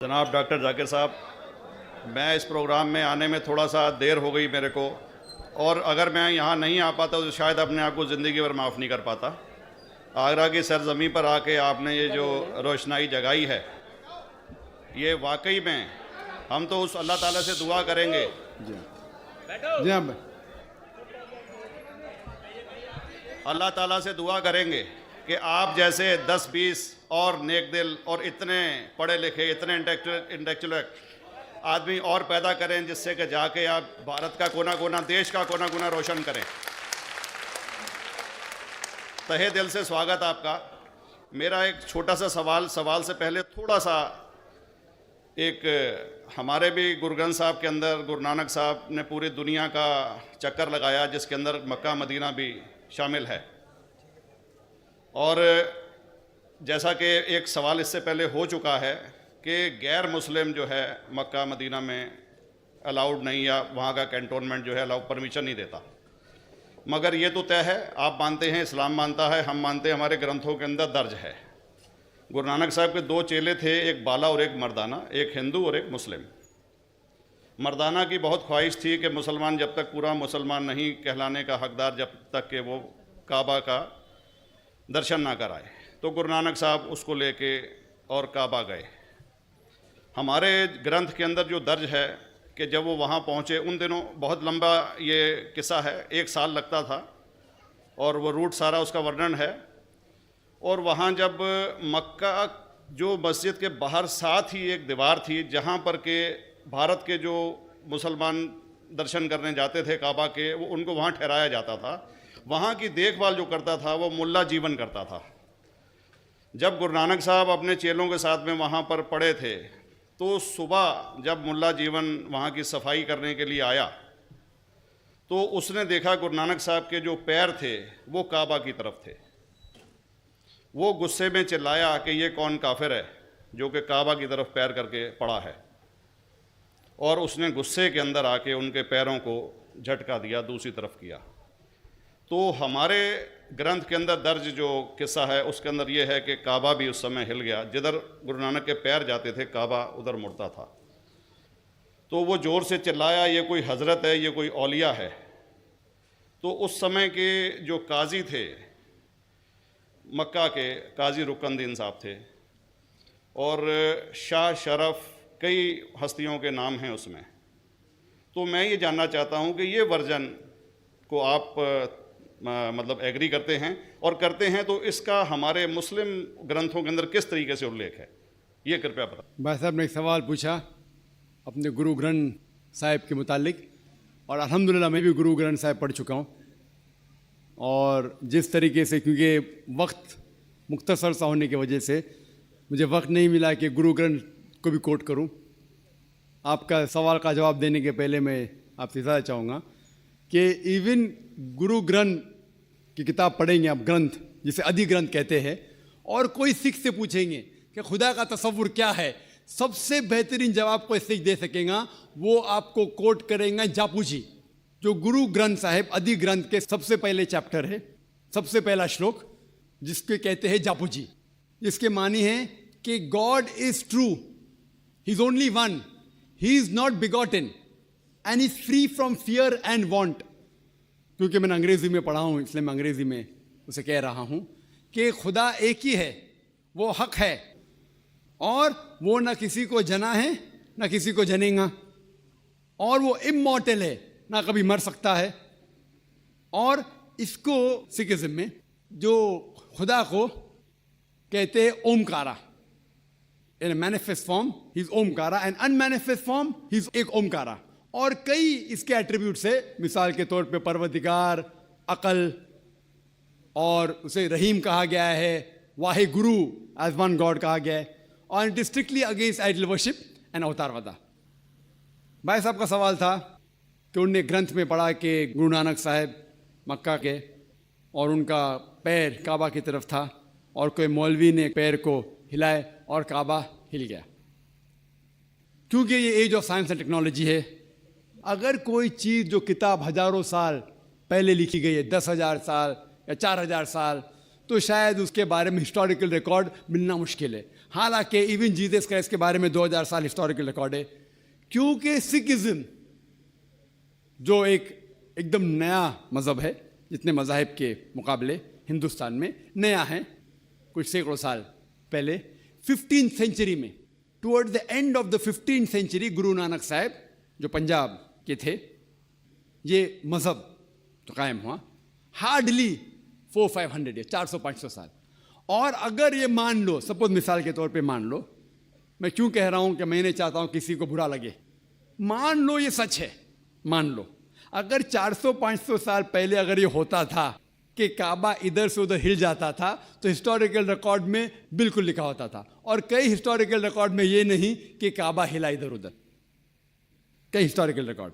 जनाब डॉक्टर जाकिर साहब, मैं इस प्रोग्राम में आने में थोड़ा सा देर हो गई मेरे को, और अगर मैं यहाँ नहीं आ पाता तो शायद अपने आप को ज़िंदगी भर माफ़ नहीं कर पाता। आगरा की सरजमी पर आके आपने ये जो रोशनाई जगाई है, ये वाकई में हम तो उस अल्लाह ताला से दुआ करेंगे। जी हाँ। अल्लाह ताला से दुआ करेंगे कि आप जैसे 10-20 और नेक दिल और इतने पढ़े लिखे, इतने इंटेलेक्चुअल आदमी और पैदा करें, जिससे कि जाके आप भारत का कोना कोना, देश का कोना कोना रोशन करें। तहे दिल से स्वागत आपका। मेरा एक छोटा सा सवाल से पहले थोड़ा सा, एक हमारे भी गुरु ग्रंथ साहब के अंदर गुरु नानक साहब ने पूरी दुनिया का चक्कर लगाया, जिसके अंदर मक्का मदीना भी शामिल है। और जैसा कि एक सवाल इससे पहले हो चुका है कि गैर मुस्लिम जो है मक्का मदीना में अलाउड नहीं, या वहाँ का कैंटोनमेंट जो है अलाउ परमिशन नहीं देता। मगर ये तो तय है, आप मानते हैं, इस्लाम मानता है, हम मानते हैं, हमारे ग्रंथों के अंदर दर्ज है। गुरु नानक साहब के 2 चेले थे, एक बाला और एक मर्दाना, एक हिंदू और एक मुस्लिम। मर्दाना की बहुत ख्वाहिश थी कि मुसलमान जब तक पूरा मुसलमान नहीं कहलाने का हकदार, जब तक कि वो काबा का दर्शन ना कराए, तो गुरु नानक साहब उसको लेके और काबा गए। हमारे ग्रंथ के अंदर जो दर्ज है कि जब वो वहाँ पहुँचे, उन दिनों बहुत लंबा ये किस्सा है, 1 साल लगता था, और वो रूट सारा उसका वर्णन है। और वहाँ जब मक्का, जो मस्जिद के बाहर साथ ही एक दीवार थी, जहाँ पर के भारत के जो मुसलमान दर्शन करने जाते थे काबा के, वो उनको वहाँ ठहराया जाता था। वहाँ की देखभाल जो करता था वो मुल्ला जीवन करता था। जब गुरु नानक साहब अपने चेलों के साथ में वहाँ पर पड़े थे, तो सुबह जब मुल्ला जीवन वहाँ की सफाई करने के लिए आया, तो उसने देखा गुरु नानक साहब के जो पैर थे वो काबा की तरफ थे। वो गुस्से में चिल्लाया कि ये कौन काफिर है जो कि काबा की तरफ पैर करके पड़ा है, और उसने गुस्से के अंदर आके उनके पैरों को झटका दिया, दूसरी तरफ किया। तो हमारे ग्रंथ के अंदर दर्ज जो किस्सा है उसके अंदर ये है कि काबा भी उस समय हिल गया। जिधर गुरु नानक के पैर जाते थे काबा उधर मुड़ता था। तो वो ज़ोर से चिल्लाया, ये कोई हज़रत है, ये कोई औलिया है। तो उस समय के जो काजी थे मक्का के, काजी रुकनुद्दीन साहब थे, और शाह शरफ, कई हस्तियों के नाम हैं उसमें। तो मैं ये जानना चाहता हूँ कि ये वर्जन को आप मतलब एग्री करते हैं, और करते हैं तो इसका हमारे मुस्लिम ग्रंथों के अंदर किस तरीके से उल्लेख है, ये कृपया बताएं। भाई साहब ने एक सवाल पूछा अपने गुरु ग्रंथ साहिब के मुतालिक, और अल्हम्दुलिल्लाह मैं भी गुरु ग्रंथ साहिब पढ़ चुका हूँ। और जिस तरीके से, क्योंकि वक्त मुख्तसर सा होने की वजह से मुझे वक्त नहीं मिला कि गुरु ग्रंथ को भी कोट करूं। आपका सवाल का जवाब देने के पहले मैं आपसे ज़्यादा चाहूँगा कि इवन गुरु ग्रंथ की किताब पढ़ेंगे आप, ग्रंथ जिसे अधिग्रंथ कहते हैं, और कोई सिख से पूछेंगे कि खुदा का तसव्वुर क्या है, सबसे बेहतरीन जवाब कोई सिख दे सकेगा, वो आपको कोट करेंगे जापू जी, जो गुरु ग्रंथ साहिब अधिग्रंथ के सबसे पहले चैप्टर है, सबसे पहला श्लोक, जिसके कहते हैं जापू जी। इसके मानी है कि God is true, he is only one, he is not begotten and is free from fear and want. क्योंकि मैंने अंग्रेजी में पढ़ा हूँ, इसलिए मैं अंग्रेजी में उसे कह रहा हूँ कि खुदा एक ही है, वो हक है, और वो ना किसी को जना है ना किसी को जनेगा, और वो इमॉर्टल है, ना कभी मर सकता है। और इसको सिखिज्म में जो खुदा को कहते हैं Omkara, in manifest form he is Omkara, and unmanifest form he is एक ओमकारा। और कई इसके एट्रीब्यूट्स है, मिसाल के तौर पे परवरदिगार, अकल, और उसे रहीम कहा गया है, Wahe Guru as one God कहा गया है, और it is strictly against idol worship and अवतारवादा। भाई साहब का सवाल था कि उनने ग्रंथ में पढ़ा कि गुरु नानक साहब मक्का के, और उनका पैर काबा की तरफ था, और कोई मौलवी ने पैर को हिलाए और काबा हिल गया। क्योंकि ये age of science and technology है, अगर कोई चीज़ जो किताब हजारों साल पहले लिखी गई है, 10,000 साल या 4,000 साल, तो शायद उसके बारे में हिस्टोरिकल रिकॉर्ड मिलना मुश्किल है। हालांकि इवन जीसस क्राइस्ट के बारे में 2000 साल हिस्टोरिकल रिकॉर्ड है, क्योंकि सिखिज्म जो एकदम नया मज़हब है, जितने मज़ाहिब के मुकाबले हिंदुस्तान में नया है, कुछ सैकड़ों साल पहले 15th सेंचुरी में, towards the end of the 15th century, Guru Nanak साहब जो पंजाब के थे, ये मज़हब तो कायम हुआ हार्डली 400-500 ईयर, 400-500 साल। और अगर ये मान लो, सपोज मिसाल के तौर पे मान लो, मैं क्यों कह रहा हूं कि मैं नहीं चाहता हूं किसी को बुरा लगे, मान लो ये सच है, मान लो अगर 400-500 साल पहले अगर ये होता था कि काबा इधर से उधर हिल जाता था, तो हिस्टोरिकल रिकॉर्ड में बिल्कुल लिखा होता था। और कई हिस्टोरिकल रिकॉर्ड में ये नहीं कि काबा हिला इधर उधर, कई हिस्टोरिकल रिकॉर्ड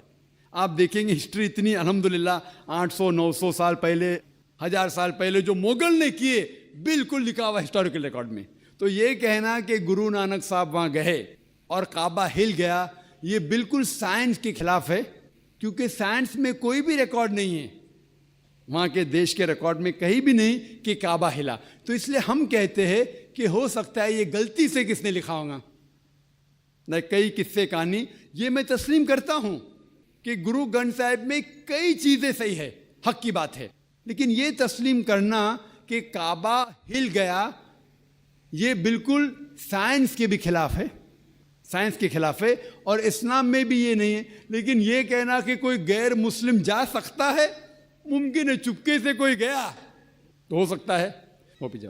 आप देखेंगे। हिस्ट्री इतनी अल्हम्दुलिल्लाह 800-900 साल पहले, 1000 साल पहले जो मुगल ने किए, बिल्कुल लिखा हुआ हिस्टोरिकल रिकॉर्ड में। तो ये कहना कि गुरु नानक साहब वहाँ गए और काबा हिल गया, ये बिल्कुल साइंस के खिलाफ है, क्योंकि साइंस में कोई भी रिकॉर्ड नहीं है, वहाँ के देश के रिकॉर्ड में कहीं भी नहीं कि काबा हिला। तो इसलिए हम कहते हैं कि हो सकता है ये गलती से किसने लिखा होगा, न कई किस्से कहानी। ये मैं तस्लीम करता हूँ कि गुरु ग्रंथ साहिब में कई चीज़ें सही है, हक की बात है, लेकिन ये तस्लीम करना कि काबा हिल गया, ये बिल्कुल साइंस के भी खिलाफ है, साइंस के खिलाफ है। और इस्लाम में भी ये नहीं है। लेकिन ये कहना कि कोई गैर मुस्लिम जा सकता है, मुमकिन है, चुपके से कोई गया तो हो सकता है, वो भी जवाब।